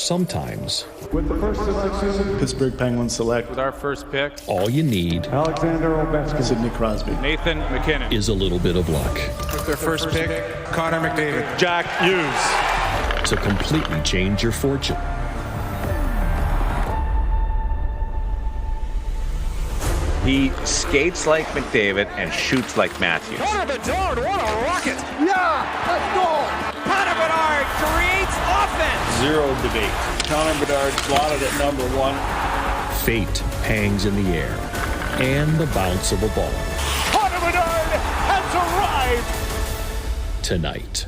sometimes With the first selection, Pittsburgh Penguins select. With our first pick, all you need Alexander Ovechkin. Sidney Crosby. Nathan McKinnon. is a little bit of luck With their first pick, Connor McDavid. Jack Hughes. to completely change your fortune. He skates like McDavid and shoots like Matthews. Connor Bedard, what a rocket! Yeah, let's go! Connor Bedard creates offense! Zero debate. Connor Bedard slotted at number one. Fate hangs in the air, and the bounce of a ball Connor Bedard has arrived! tonight.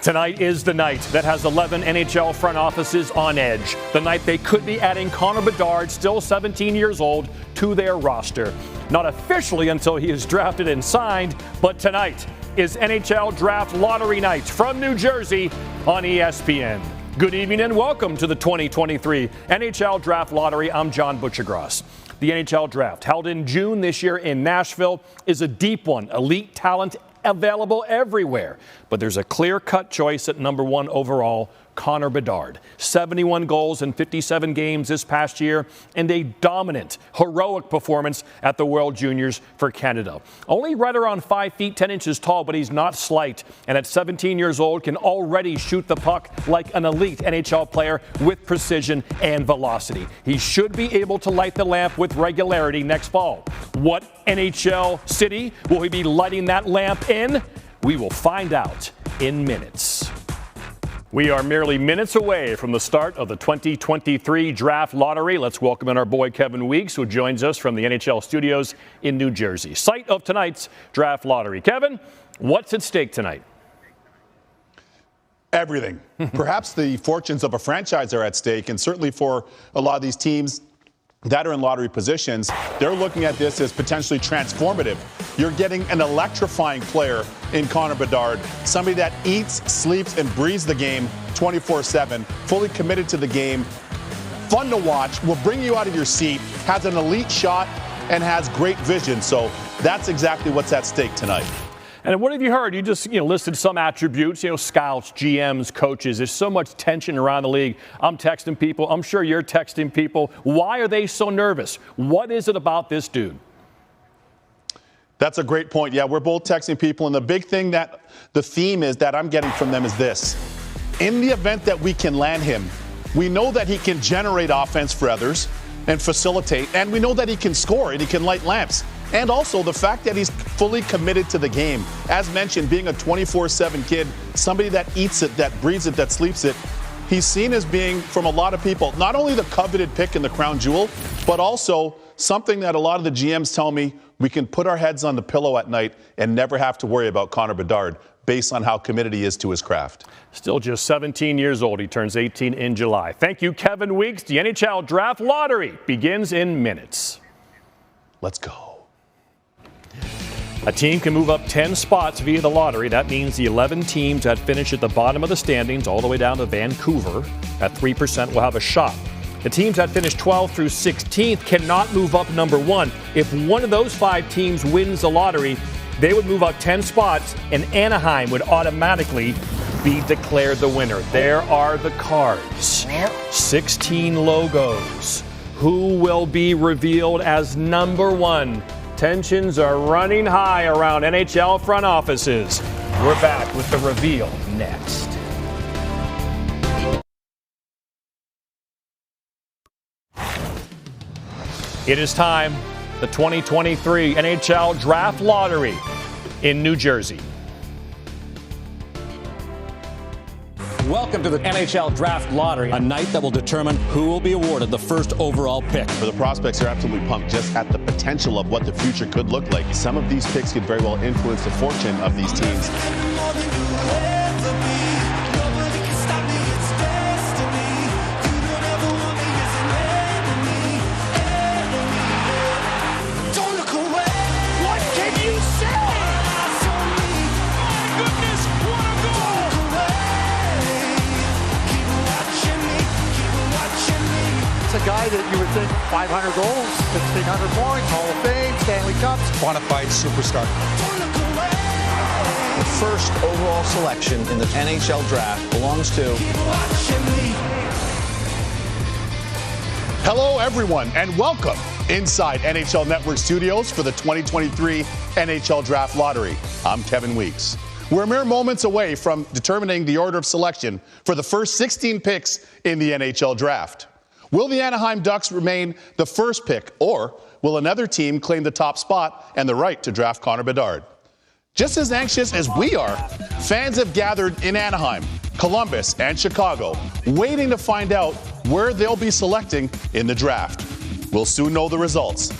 Tonight is the night that has 11 NHL front offices on edge. The night they could be adding Connor Bedard, still 17 years old, to their roster. Not officially until he is drafted and signed, but tonight is NHL Draft Lottery night from New Jersey on ESPN. Good evening and welcome to the 2023 NHL Draft Lottery. I'm John Butchergross. The NHL Draft, held in June this year in Nashville, is a deep one. Elite talent available everywhere. But there's a clear-cut choice at number one overall, Connor Bedard. 71 goals in 57 games this past year and a dominant, heroic performance at the World Juniors for Canada. Only right around 5 feet 10 inches tall, but he's not slight. And at 17 years old, can already shoot the puck like an elite NHL player with precision and velocity. He should be able to light the lamp with regularity next fall. What NHL city will he be lighting that lamp in? We will find out in minutes. We are merely minutes away from the start of the 2023 Draft Lottery. Let's welcome in our boy Kevin Weeks, who joins us from the NHL studios in New Jersey, site of tonight's Draft Lottery. Kevin, what's at stake tonight? Everything. Perhaps the fortunes of a franchise are at stake, and certainly for a lot of these teams that are in lottery positions, they're looking at this as potentially transformative. You're getting an electrifying player in Connor Bedard, somebody that eats, sleeps, and breathes the game 24/7, fully committed to the game, fun to watch, will bring you out of your seat, has an elite shot, and has great vision. So that's exactly what's at stake tonight. And what have you heard? You just listed some attributes, scouts, GMs, coaches. There's so much tension around the league. I'm texting people. I'm sure you're texting people. Why are they so nervous? What is it about this dude? That's a great point. Yeah, we're both texting people. And the big thing that the theme is that I'm getting from them is this. In the event that we can land him, we know that he can generate offense for others and facilitate. And we know that he can score and he can light lamps. And also the fact that he's fully committed to the game. As mentioned, being a 24/7 kid, somebody that eats it, that breathes it, that sleeps it. He's seen as being, from a lot of people, not only the coveted pick in the crown jewel, but also something that a lot of the GMs tell me we can put our heads on the pillow at night and never have to worry about Connor Bedard based on how committed he is to his craft. Still just 17 years old. He turns 18 in July. Thank you, Kevin Weeks. The NHL Draft Lottery begins in minutes. Let's go. A team can move up 10 spots via the lottery. That means the 11 teams that finish at the bottom of the standings, all the way down to Vancouver, at 3% will have a shot. The teams that finish 12th through 16th cannot move up number one. If one of those 5 teams wins the lottery, they would move up 10 spots, and Anaheim would automatically be declared the winner. There are the cards. 16 logos. Who will be revealed as number one? Tensions are running high around NHL front offices. We're back with the reveal next. It is time, the 2023 NHL Draft Lottery in New Jersey. Welcome to the NHL Draft Lottery, a night that will determine who will be awarded the first overall pick. For the prospects, are absolutely pumped just at the potential of what the future could look like. Some of these picks could very well influence the fortune of these teams. A guy that you would think 500 goals, 1,600 points, Hall of Fame, Stanley Cups. Bonafide superstar. first overall selection in the NHL Draft belongs to... Hello, everyone, and welcome inside NHL Network Studios for the 2023 NHL Draft Lottery. I'm Kevin Weeks. We're mere moments away from determining the order of selection for the first 16 picks in the NHL Draft. Will the Anaheim Ducks remain the first pick, or will another team claim the top spot and the right to draft Connor Bedard? Just as anxious as we are, fans have gathered in Anaheim, Columbus, and Chicago, waiting to find out where they'll be selecting in the draft. We'll soon know the results.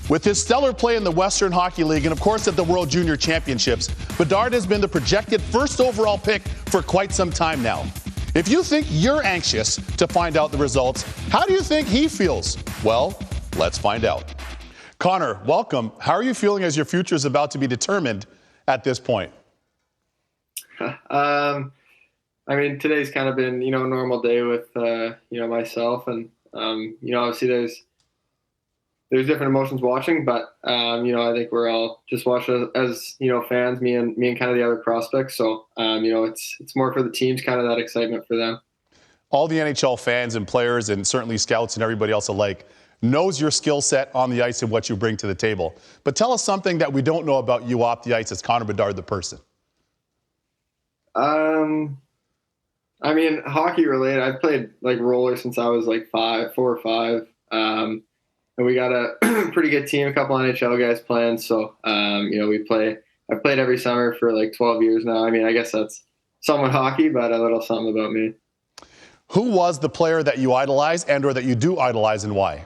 With his stellar play in the Western Hockey League and, of course, at the World Junior Championships, Bedard has been the projected first overall pick for quite some time now. If you think you're anxious to find out the results, how do you think he feels? Well, let's find out. Connor, welcome. How are you feeling as your future is about to be determined at this point? I mean, today's kind of been, a normal day with, myself. And, obviously there's different emotions watching, but, I think we're all just watching as fans, me and kind of the other prospects. So, it's more for the teams, kind of that excitement for them. All the NHL fans and players and certainly scouts and everybody else alike knows your skill set on the ice and what you bring to the table. But tell us something that we don't know about you off the ice as Connor Bedard, the person. I mean, hockey related, I've played like roller since I was like 4 or 5. And we got a pretty good team, a couple NHL guys playing. So, I've played every summer for like 12 years now. I mean, I guess that's somewhat hockey, but a little something about me. Who was the player that you idolize and or that you do idolize, and why?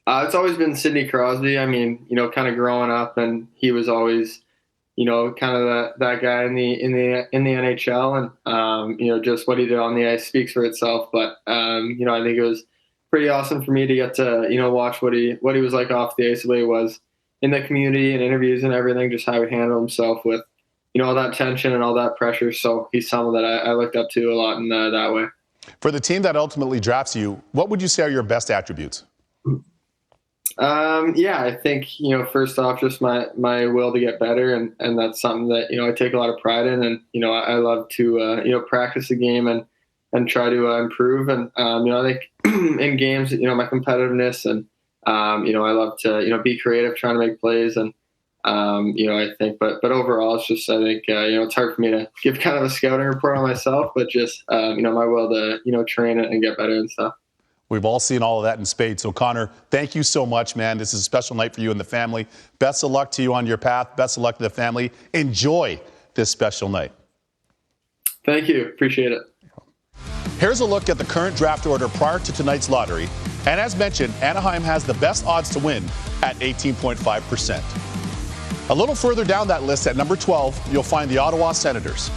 It's always been Sidney Crosby. I mean, kind of growing up, and he was always, kind of that guy in the NHL, and just what he did on the ice speaks for itself. But I think it was pretty awesome for me to get to watch what he was like off the ice, the way he was in the community and interviews and everything, just how he handled himself with all that tension and all that pressure. So he's someone that I looked up to a lot in that way. For the team that ultimately drafts you, what would you say are your best attributes? I think, first off, just my will to get better. And that's something that, I take a lot of pride in. And, I love to, practice the game and try to improve. And, I think in games, my competitiveness and, I love to, be creative, trying to make plays. And, I think, but overall, it's just, I think, it's hard for me to give kind of a scouting report on myself, but just, my will to, train it and get better and stuff. We've all seen all of that in spades. So, Connor, thank you so much, man. This is a special night for you and the family. Best of luck to you on your path. Best of luck to the family. Enjoy this special night. Thank you. Appreciate it. Here's a look at the current draft order prior to tonight's lottery. And as mentioned, Anaheim has the best odds to win at 18.5%. A little further down that list at number 12, you'll find the Ottawa Senators.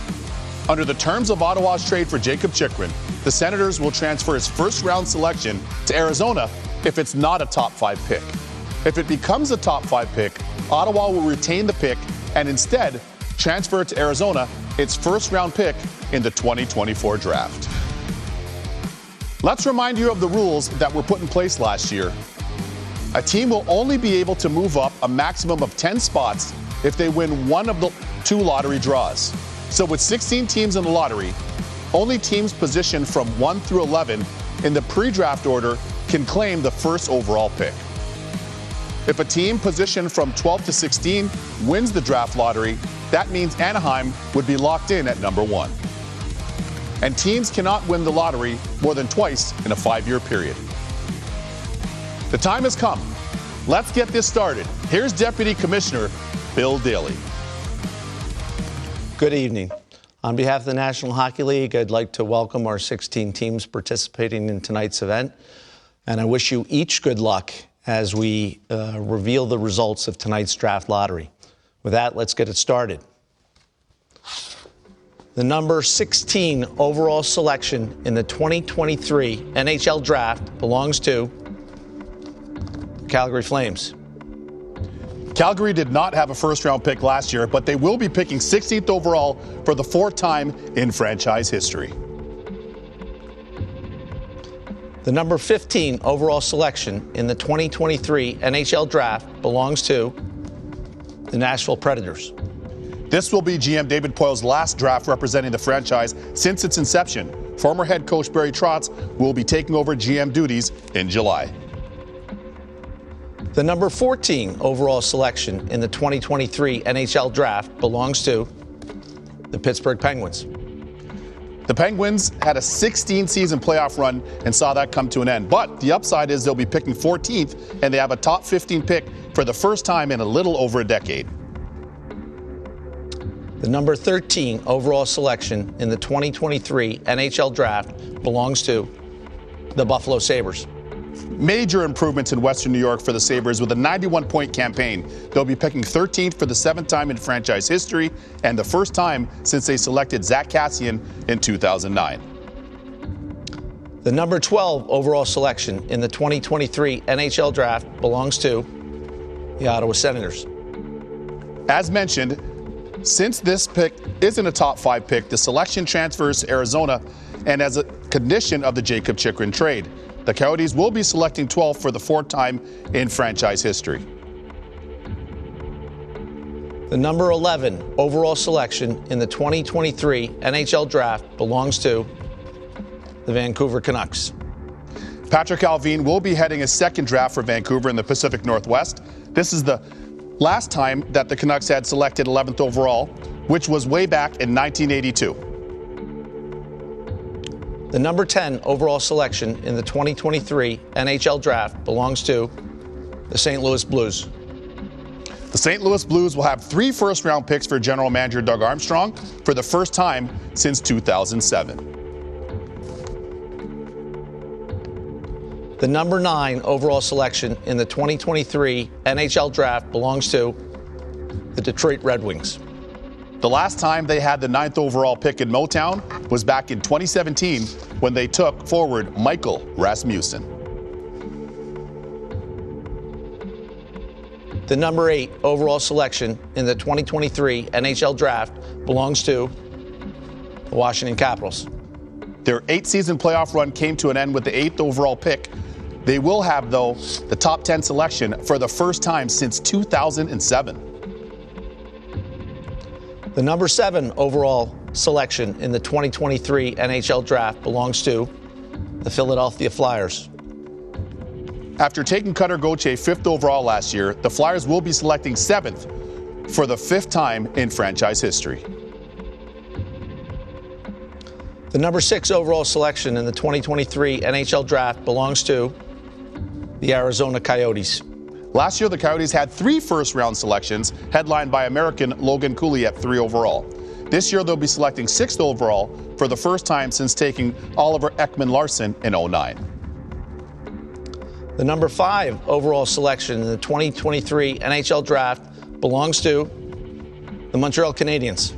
Under the terms of Ottawa's trade for Jacob Chychrun, the Senators will transfer its first-round selection to Arizona if it's not a top 5 pick. If it becomes a top 5 pick, Ottawa will retain the pick and instead transfer it to Arizona, its first-round pick in the 2024 draft. Let's remind you of the rules that were put in place last year. A team will only be able to move up a maximum of 10 spots if they win one of the 2 lottery draws. So with 16 teams in the lottery, only teams positioned from 1 through 11 in the pre-draft order can claim the first overall pick. If a team positioned from 12 to 16 wins the draft lottery, that means Anaheim would be locked in at number 1. And teams cannot win the lottery more than twice in a 5-year period. The time has come. Let's get this started. Here's Deputy Commissioner Bill Daly. Good evening. On behalf of the National Hockey League, I'd like to welcome our 16 teams participating in tonight's event. And I wish you each good luck as we reveal the results of tonight's draft lottery. With that, let's get it started. The number 16 overall selection in the 2023 NHL Draft belongs to Calgary Flames. Calgary did not have a first-round pick last year, but they will be picking 16th overall for the 4th time in franchise history. The number 15 overall selection in the 2023 NHL Draft belongs to the Nashville Predators. This will be GM David Poyle's last draft representing the franchise since its inception. Former head coach Barry Trotz will be taking over GM duties in July. The number 14 overall selection in the 2023 NHL Draft belongs to the Pittsburgh Penguins. The Penguins had a 16-season playoff run and saw that come to an end. But the upside is they'll be picking 14th, and they have a top 15 pick for the first time in a little over a decade. The number 13 overall selection in the 2023 NHL Draft belongs to the Buffalo Sabres. Major improvements in Western New York for the Sabres with a 91-point campaign. They'll be picking 13th for the 7th time in franchise history and the first time since they selected Zach Kassian in 2009. The number 12 overall selection in the 2023 NHL Draft belongs to the Ottawa Senators. As mentioned, since this pick isn't a top 5 pick, the selection transfers to Arizona and as a condition of the Jacob Chychrun trade. The Coyotes will be selecting 12th for the 4th time in franchise history. The number 11 overall selection in the 2023 NHL Draft belongs to the Vancouver Canucks. Patrick Allvin will be heading his second draft for Vancouver in the Pacific Northwest. This is the last time that the Canucks had selected 11th overall, which was way back in 1982. The number 10 overall selection in the 2023 NHL Draft belongs to the St. Louis Blues. The St. Louis Blues will have 3 first-round picks for general manager Doug Armstrong for the first time since 2007. The number 9 overall selection in the 2023 NHL Draft belongs to the Detroit Red Wings. The last time they had the 9th overall pick in Motown was back in 2017 when they took forward Michael Rasmussen. The number 8 overall selection in the 2023 NHL Draft belongs to the Washington Capitals. Their 8-season playoff run came to an end with the 8th overall pick. They will have, though, the top 10 selection for the first time since 2007. The number 7 overall selection in the 2023 NHL Draft belongs to the Philadelphia Flyers. After taking Cutter Gauthier 5th overall last year, the Flyers will be selecting 7th for the 5th time in franchise history. The number 6 overall selection in the 2023 NHL Draft belongs to the Arizona Coyotes. Last year, the Coyotes had 3 first-round selections, headlined by American Logan Cooley at 3 overall. This year, they'll be selecting 6th overall for the first time since taking Oliver Ekman-Larsson in 2009. The number 5 overall selection in the 2023 NHL Draft belongs to the Montreal Canadiens.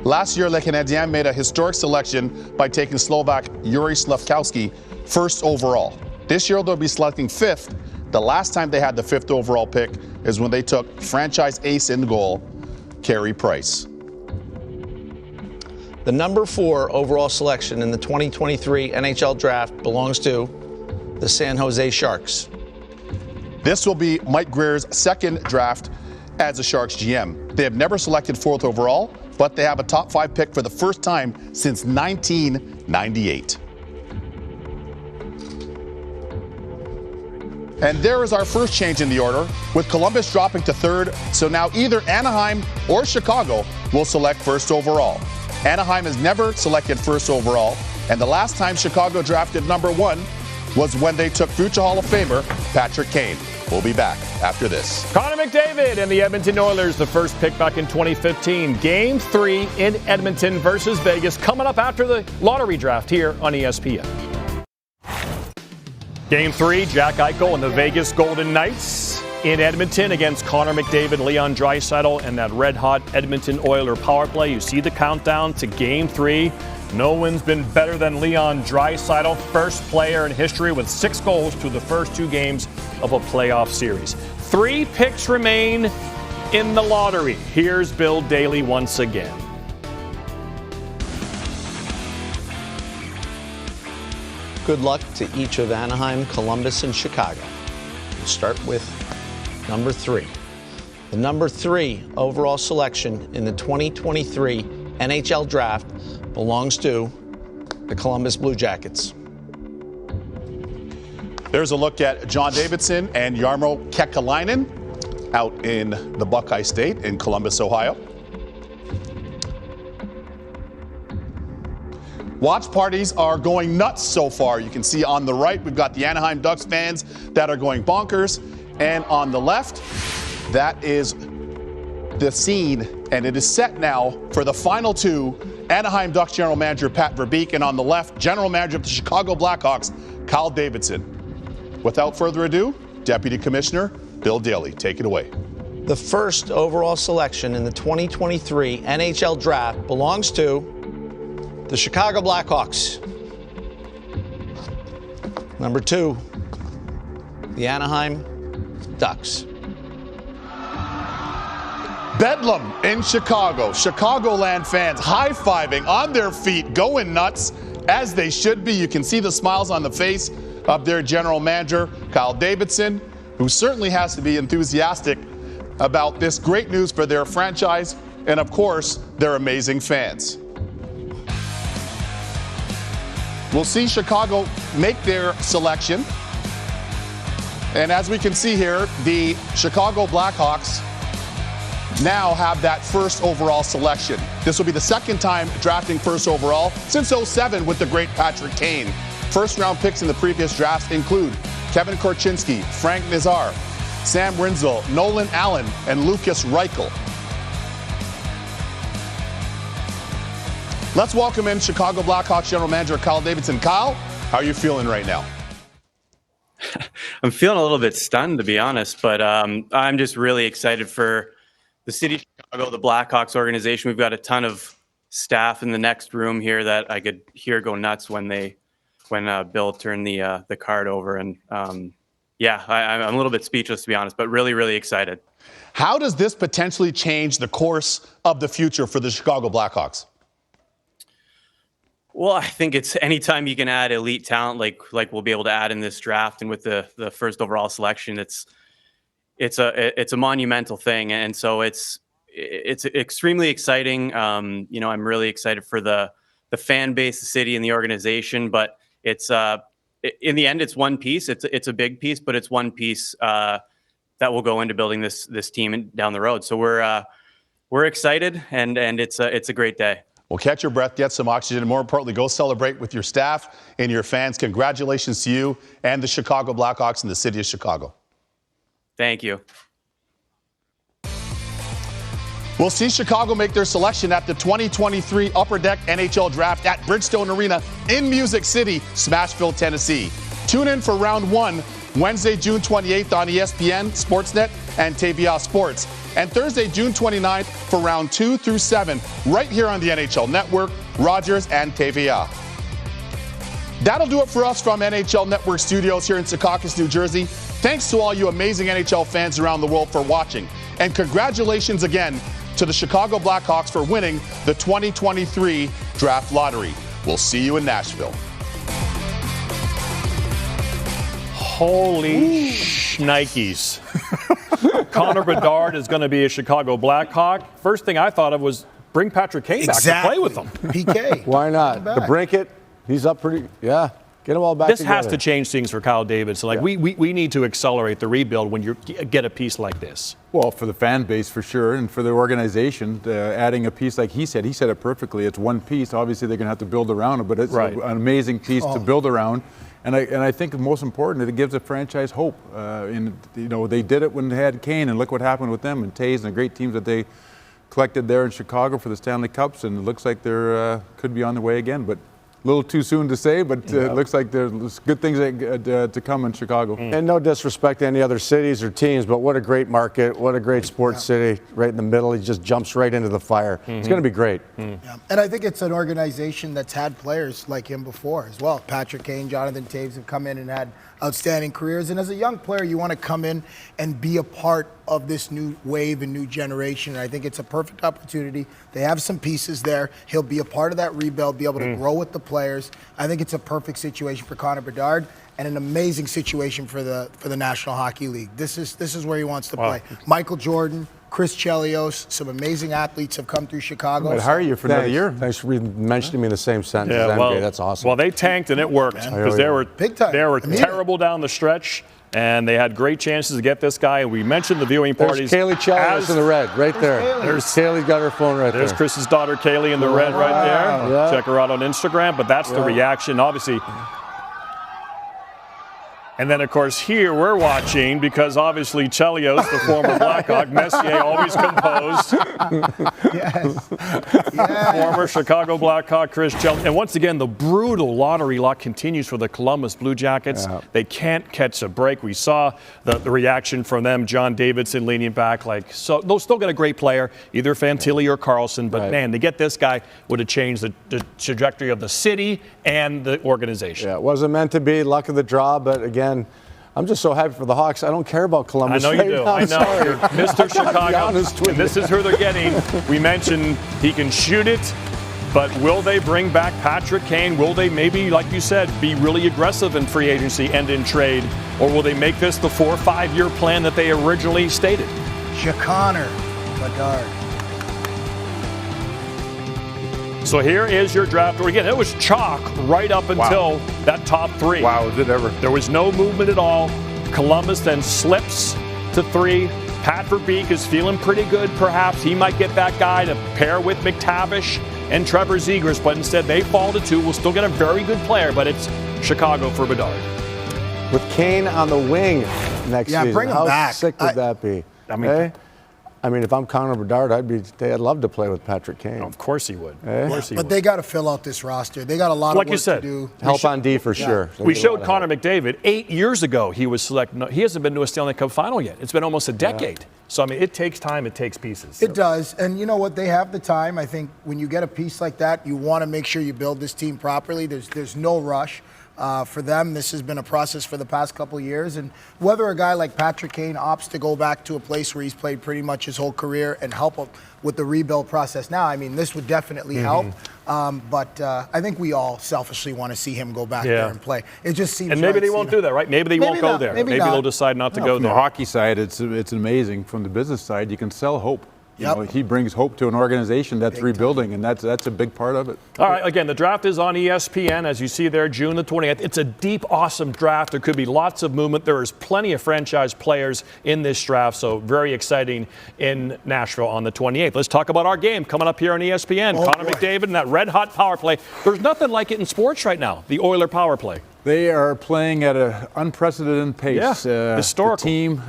Last year, Les Canadiens made a historic selection by taking Slovak Yuri Slafkowski 1st overall. This year, they'll be selecting 5th. The last time they had the 5th overall pick is when they took franchise ace in goal, Carey Price. The number 4 overall selection in the 2023 NHL Draft belongs to the San Jose Sharks. This will be Mike Greer's second draft as a Sharks GM. They have never selected 4th overall, but they have a top 5 pick for the first time since 1998. And there is our first change in the order, with Columbus dropping to 3rd, so now either Anaheim or Chicago will select 1st overall. Anaheim has never selected 1st overall, and the last time Chicago drafted number 1 was when they took future Hall of Famer Patrick Kane. We'll be back after this. Connor McDavid and the Edmonton Oilers, the first pick back in 2015. Game 3 in Edmonton versus Vegas, coming up after the lottery draft here on ESPN. Game 3, Jack Eichel and the Vegas Golden Knights in Edmonton against Connor McDavid, Leon Draisaitl, and that red-hot Edmonton Oiler power play. You see the countdown to Game 3. No one's been better than Leon Draisaitl, first player in history with 6 goals through the first 2 games of a playoff series. 3 picks remain in the lottery. Here's Bill Daly once again. Good luck to each of Anaheim, Columbus, and Chicago. We'll start with number 3. The number 3 overall selection in the 2023 NHL Draft belongs to the Columbus Blue Jackets. There's a look at John Davidson and Jarmo Kekalainen out in the Buckeye State in Columbus, Ohio. Watch parties are going nuts so far. You can see on the right, we've got the Anaheim Ducks fans that are going bonkers. And on the left, that is the scene, and it is set now for the final two. Anaheim Ducks General Manager Pat Verbeek, and on the left, General Manager of the Chicago Blackhawks, Kyle Davidson. Without further ado, Deputy Commissioner Bill Daly, take it away. The first overall selection in the 2023 NHL Draft belongs to the Chicago Blackhawks. Number 2, the Anaheim Ducks. Bedlam in Chicago. Chicagoland fans high-fiving on their feet, going nuts, as they should be. You can see the smiles on the face of their general manager, Kyle Davidson, who certainly has to be enthusiastic about this great news for their franchise and, of course, their amazing fans. We'll see Chicago make their selection. And as we can see here, the Chicago Blackhawks now have that first overall selection. This will be the second time drafting first overall since 2007 with the great Patrick Kane. First round picks in the previous drafts include Kevin Korchinski, Frank Nazar, Sam Rinzel, Nolan Allen, and Lucas Reichel. Let's welcome in Chicago Blackhawks General Manager Kyle Davidson. Kyle, how are you feeling right now? I'm feeling a little bit stunned, to be honest, but I'm just really excited for the city of Chicago, the Blackhawks organization. We've got a ton of staff in the next room here that I could hear go nuts when Bill turned the card over. And I'm a little bit speechless, to be honest, but really, really excited. How does this potentially change the course of the future for the Chicago Blackhawks? Well, I think it's anytime you can add elite talent like we'll be able to add in this draft, and with the first overall selection, it's a monumental thing, and so it's extremely exciting. I'm really excited for the fan base, the city, and the organization. But it's in the end, it's one piece. It's a big piece, but it's one piece that will go into building this team down the road. So we're excited, and it's a great day. Well, catch your breath, get some oxygen, and more importantly, go celebrate with your staff and your fans. Congratulations to you and the Chicago Blackhawks and the city of Chicago. Thank you. We'll see Chicago make their selection at the 2023 Upper Deck NHL Draft at Bridgestone Arena in Music City, Smashville, Tennessee. Tune in for round 1 Wednesday, June 28th on ESPN, Sportsnet, and TVA Sports. And Thursday, June 29th for round 2 through 7, right here on the NHL Network, Rogers, and TVA. That'll do it for us from NHL Network Studios here in Secaucus, New Jersey. Thanks to all you amazing NHL fans around the world for watching. And congratulations again to the Chicago Blackhawks for winning the 2023 Draft Lottery. We'll see you in Nashville. Holy shnikes. Connor Bedard is going to be a Chicago Blackhawk. First thing I thought of was bring Patrick Kane back to play with them. PK. Why not? The Brinkett, he's up pretty, yeah. Get them all back This together. has to change things for Kyle Davidson. We need to accelerate the rebuild when you get a piece like this. Well, for the fan base, for sure, and for the organization, adding a piece like he said it perfectly. It's one piece. Obviously, they're going to have to build around it, but it's an amazing piece to build around. And I think the most important, it gives a franchise hope. They did it when they had Kane, and look what happened with them and Taves and the great teams that they collected there in Chicago for the Stanley Cups, and it looks like they're could be on their way again. But a little too soon to say, but it looks like there's good things to come in Chicago. And no disrespect to any other cities or teams, but what a great market, what a great sports city, right in the middle. He just jumps right into the fire. It's going to be great. Yeah. And I think it's an organization that's had players like him before as well. Patrick Kane, Jonathan Taves have come in and had outstanding careers. And as a young player, you want to come in and be a part of this new wave and new generation. And I think it's a perfect opportunity. They have some pieces there. He'll be a part of that rebuild, be able to grow with the players. I think it's a perfect situation for Connor Bedard and an amazing situation for the National Hockey League. This is where he wants to play. Michael Jordan, Chris Chelios, some amazing athletes have come through Chicago. I'd hire you for another year. Thanks for mentioning me in the same sentence as MJ. That's awesome. Well, they tanked and it worked because they were terrible down the stretch. And they had great chances to get this guy. We mentioned the viewing parties. There's Kaylee Chelios in the red, right there. There's Kaylee's got her phone right there. There's Chris's daughter, Kaylee, in the red right there. Yeah. Check her out on Instagram. But that's the reaction, obviously. And then, of course, here we're watching because obviously Chelios, the former Blackhawk, Messier always composed. Former Chicago Blackhawk, Chris Chelios. And once again, the brutal lottery luck continues for the Columbus Blue Jackets. Yeah. They can't catch a break. We saw the reaction from them, John Davidson leaning back. So they'll still get a great player, either Fantilli or Carlson. But, man, to get this guy would have changed the trajectory of the city and the organization. Yeah, it wasn't meant to be, luck of the draw, but again, I'm just so happy for the Hawks. I don't care about Columbus. I know you do. I know. You're Mr. Chicago. And this is who they're getting. We mentioned he can shoot it, but will they bring back Patrick Kane? Will they maybe, like you said, be really aggressive in free agency and in trade? Or will they make this the 4 or 5 year plan that they originally stated? Connor Bedard. So here is your draft order. Again, it was chalk right up until that top 3. Wow, is it ever? There was no movement at all. Columbus then slips to 3. Pat Verbeek is feeling pretty good, perhaps. He might get that guy to pair with McTavish and Trevor Zegras, but instead they fall to 2. We'll still get a very good player, but it's Chicago for Bedard. With Kane on the wing next season, bring him how back. sick would that be? I mean, if I'm Connor Bedard, I'd love to play with Patrick Kane. Of course he would. But they got to fill out this roster. They got a lot of work to do. Help on D for sure. We showed Connor McDavid 8 years ago. He was selected. He hasn't been to a Stanley Cup final yet. It's been almost a decade. So, I mean, it takes time. It takes pieces. It does. And you know what? They have the time. I think when you get a piece like that, you want to make sure you build this team properly. There's no rush. For them, this has been a process for the past couple of years. And whether a guy like Patrick Kane opts to go back to a place where he's played pretty much his whole career and help with the rebuild process now, I mean, this would definitely help. But I think we all selfishly want to see him go back there and play. It just seems. And maybe they won't do that, right? Maybe they won't go there. Maybe they'll decide not to go there. From the hockey side, it's amazing. From the business side, you can sell hope. You know, he brings hope to an organization that's rebuilding, and that's a big part of it. All right, again, the draft is on ESPN, as you see there, June the 20th. It's a deep, awesome draft. There could be lots of movement. There is plenty of franchise players in this draft, so very exciting in Nashville on the 28th. Let's talk about our game coming up here on ESPN. Connor McDavid and that red-hot power play. There's nothing like it in sports right now, the Oiler power play. They are playing at an unprecedented pace. Historical. The team,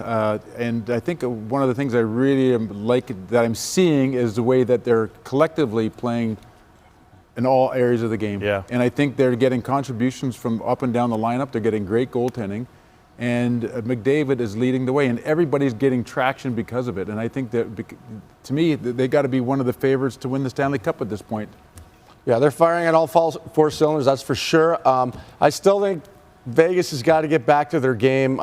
and I think one of the things I really like that I'm seeing is the way that they're collectively playing in all areas of the game. Yeah. And I think they're getting contributions from up and down the lineup. They're getting great goaltending. And McDavid is leading the way, and everybody's getting traction because of it. And I think that, to me, they got to be one of the favorites to win the Stanley Cup at this point. Yeah, they're firing at all 4 cylinders, that's for sure. I still think Vegas has got to get back to their game.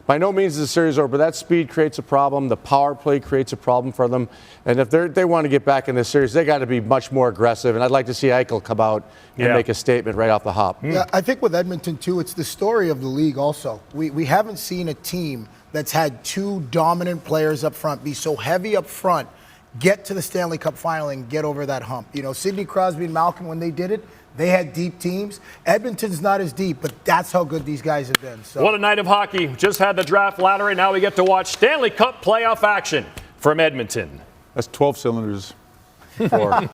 By no means is the series over, but that speed creates a problem. The power play creates a problem for them. And if they want to get back in this series, they got to be much more aggressive. And I'd like to see Eichel come out and make a statement right off the hop. Yeah, I think with Edmonton, too, it's the story of the league also. We haven't seen a team that's had 2 dominant players up front be so heavy up front, get to the Stanley Cup final and get over that hump. You know, Sidney Crosby and Malkin, when they did it, they had deep teams. Edmonton's not as deep, but that's how good these guys have been. So. What a night of hockey. Just had the draft lottery. Now we get to watch Stanley Cup playoff action from Edmonton. That's 12 cylinders.